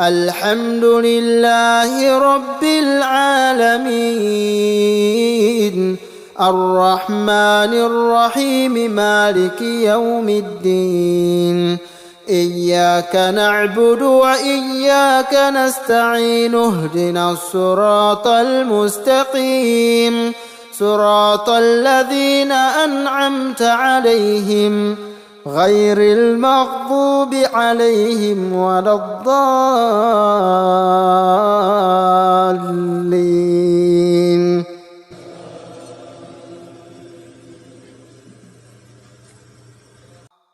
الحمد لله رب العالمين الرحمن الرحيم مالك يوم الدين إياك نعبد وإياك نستعين اهدنا الصراط المستقيم صراط الذين أنعمت عليهم غير المغضوب عليهم ولا الضالين.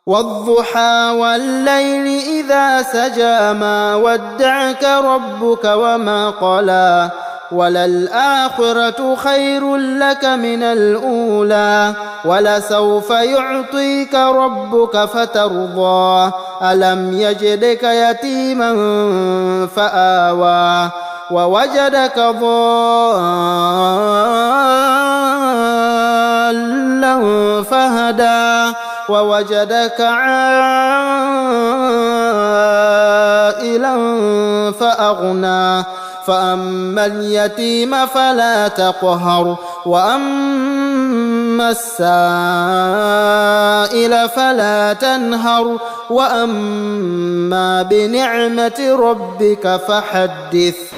والضحى والليل إذا سجى ما ودعك ربك وما قلى وللآخرة خير لك من الأولى ولسوف يعطيك ربك فترضى ألم يجدك يتيما فآوى ووجدك ضالا فهدى ووجدك عائلا فأغنى فأما اليتيم فلا تقهر وأما السائل فلا تنهر وأما بنعمة ربك فحدث.